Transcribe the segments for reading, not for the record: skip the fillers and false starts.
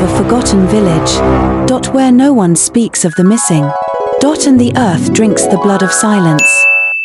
of a forgotten village. Where no one speaks of the missing. And the earth drinks the blood of silence.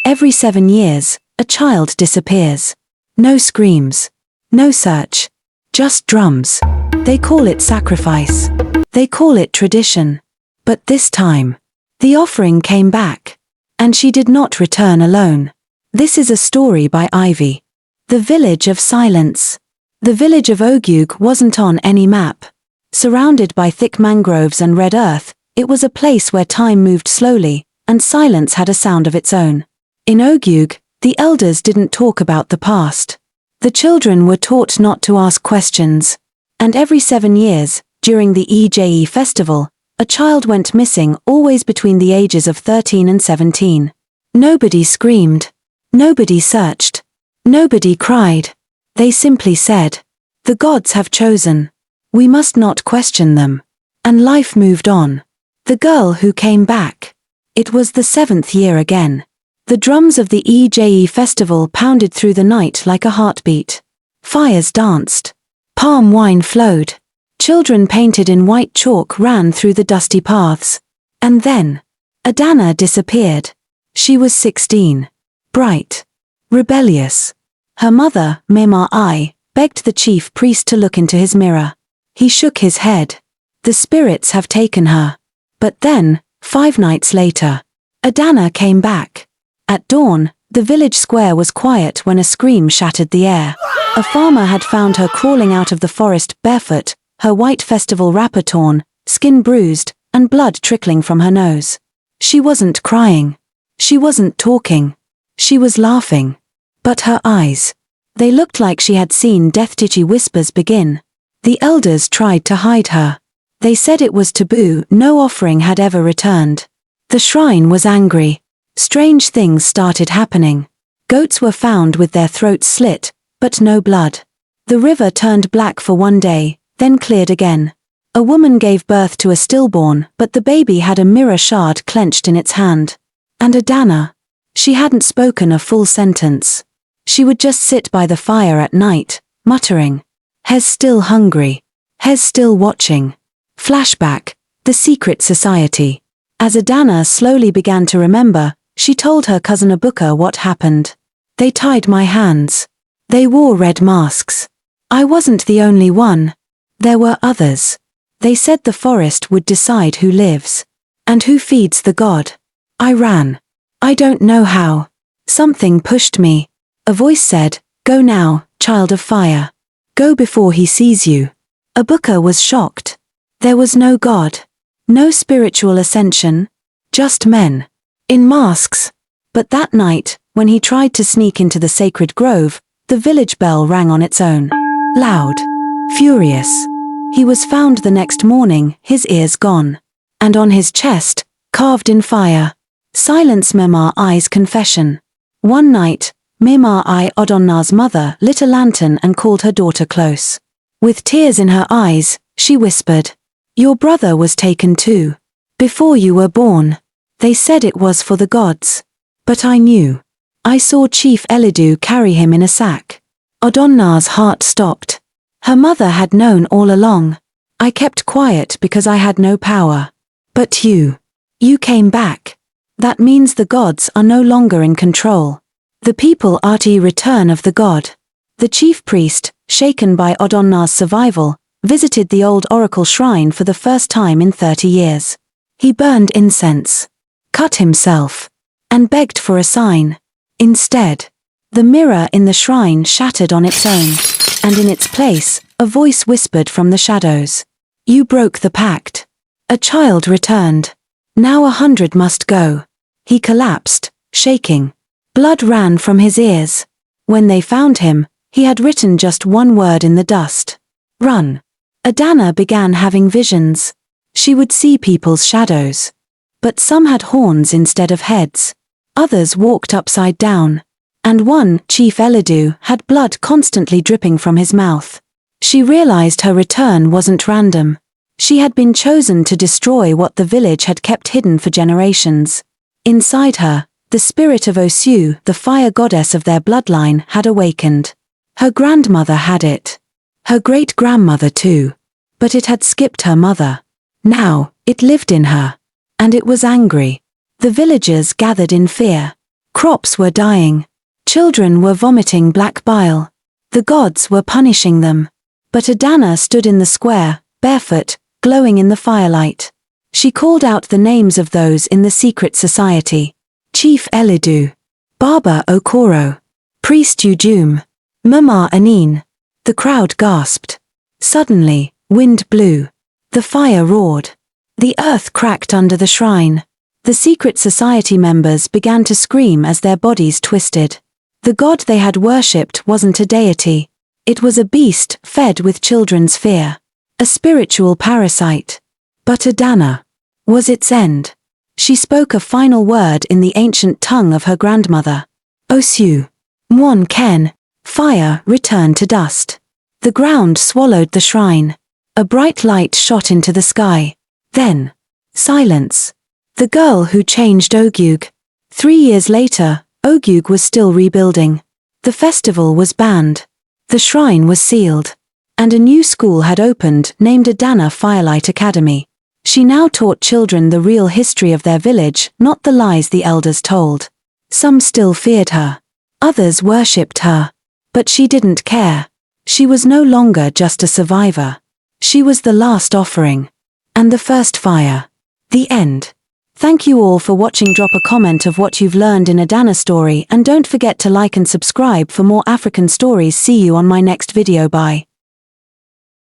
Every 7 years, a child disappears. No screams. No search. Just drums. They call it sacrifice. They call it tradition. But this time, the offering came back. And she did not return alone. This is a story by Ivie. The Village of Silence. The village of Ogugu wasn't on any map. Surrounded by thick mangroves and red earth, it was a place where time moved slowly, and silence had a sound of its own. In Ogugu, the elders didn't talk about the past. The children were taught not to ask questions. And every 7 years, during the Ije festival, a child went missing, always between the ages of 13 and 17. Nobody screamed. Nobody searched. Nobody cried. They simply said, "The gods have chosen. We must not question them." And life moved on. The girl who came back. It was the 7th year again. The drums of the Ije festival pounded through the night like a heartbeat. Fires danced. Palm wine flowed. Children painted in white chalk ran through the dusty paths. And then, Adanna disappeared. She was 16. Bright. Rebellious. Her mother, Mima, begged the chief priest to look into his mirror. He shook his head. The spirits have taken her. But then, 5 nights later, Adanna came back. At dawn, the village square was quiet when a scream shattered the air. A farmer had found her crawling out of the forest barefoot, her white festival wrapper torn, skin bruised, and blood trickling from her nose. She wasn't crying. She wasn't talking. She was laughing. But her eyes. They looked like she had seen death. Ditchy whispers begin. The elders tried to hide her. They said it was taboo, no offering had ever returned. The shrine was angry. Strange things started happening. Goats were found with their throats slit, but no blood. The river turned black for 1 day, then cleared again. A woman gave birth to a stillborn, but the baby had a mirror shard clenched in its hand. And Adanna. She hadn't spoken a full sentence. She would just sit by the fire at night, muttering, "Hes still hungry. Hes still watching." Flashback, the secret society. As Adanna slowly began to remember, she told her cousin Ogugu what happened. "They tied my hands. They wore red masks. I wasn't the only one. There were others. They said the forest would decide who lives. And who feeds the god." I ran. I don't know how. Something pushed me. A voice said, "Go now, child of fire. Go before he sees you." Ogugu was shocked. There was no god. No spiritual ascension. Just men. In masks. But that night, when he tried to sneak into the sacred grove, the village bell rang on its own. Loud. Furious. He was found the next morning, his ears gone. And on his chest, carved in fire. Silence Mimai's confession. One night, Mimai, Adanna's mother, lit a lantern and called her daughter close. With tears in her eyes, she whispered, "Your brother was taken too. Before you were born. They said it was for the gods. But I knew. I saw Chief Elidu carry him in a sack." Adanna's heart stopped. Her mother had known all along. "I kept quiet because I had no power. But you came back. That means the gods are no longer in control. The people are the return of the god." The chief priest, shaken by Adanna's survival, visited the old oracle shrine for the first time in 30 years. He burned incense, cut himself, and begged for a sign. Instead, the mirror in the shrine shattered on its own, and in its place, a voice whispered from the shadows, "You broke the pact. A child returned. Now 100 must go." He collapsed, shaking. Blood ran from his ears. When they found him, he had written just one word in the dust. "Run." Adanna began having visions. She would see people's shadows. But some had horns instead of heads. Others walked upside down. And one, Chief Elidu, had blood constantly dripping from his mouth. She realized her return wasn't random. She had been chosen to destroy what the village had kept hidden for generations. Inside her, the spirit of Osu, the fire goddess of their bloodline, had awakened. Her grandmother had it. Her great-grandmother too. But it had skipped her mother. Now, it lived in her. And it was angry. The villagers gathered in fear. Crops were dying. Children were vomiting black bile. The gods were punishing them. But Adanna stood in the square, barefoot, glowing in the firelight. She called out the names of those in the secret society. Chief Elidu. Barber Okoro. Priest Ujum. Mama Anine. The crowd gasped. Suddenly, wind blew. The fire roared. The earth cracked under the shrine. The secret society members began to scream as their bodies twisted. The god they had worshipped wasn't a deity. It was a beast fed with children's fear. A spiritual parasite. But Adanna was its end. She spoke a final word in the ancient tongue of her grandmother. Osu. Mwon Ken. Fire returned to dust. The ground swallowed the shrine. A bright light shot into the sky. Then, silence. The girl who changed Ogugu. 3 years later, Ogugu was still rebuilding. The festival was banned. The shrine was sealed. And a new school had opened named Adanna Firelight Academy. She now taught children the real history of their village, not the lies the elders told. Some still feared her. Others worshipped her. But she didn't care. She was no longer just a survivor. She was the last offering. And the first fire. The end. Thank you all for watching. Drop a comment of what you've learned in Adanna Story and don't forget to like and subscribe for more African stories. See you on my next video. Bye.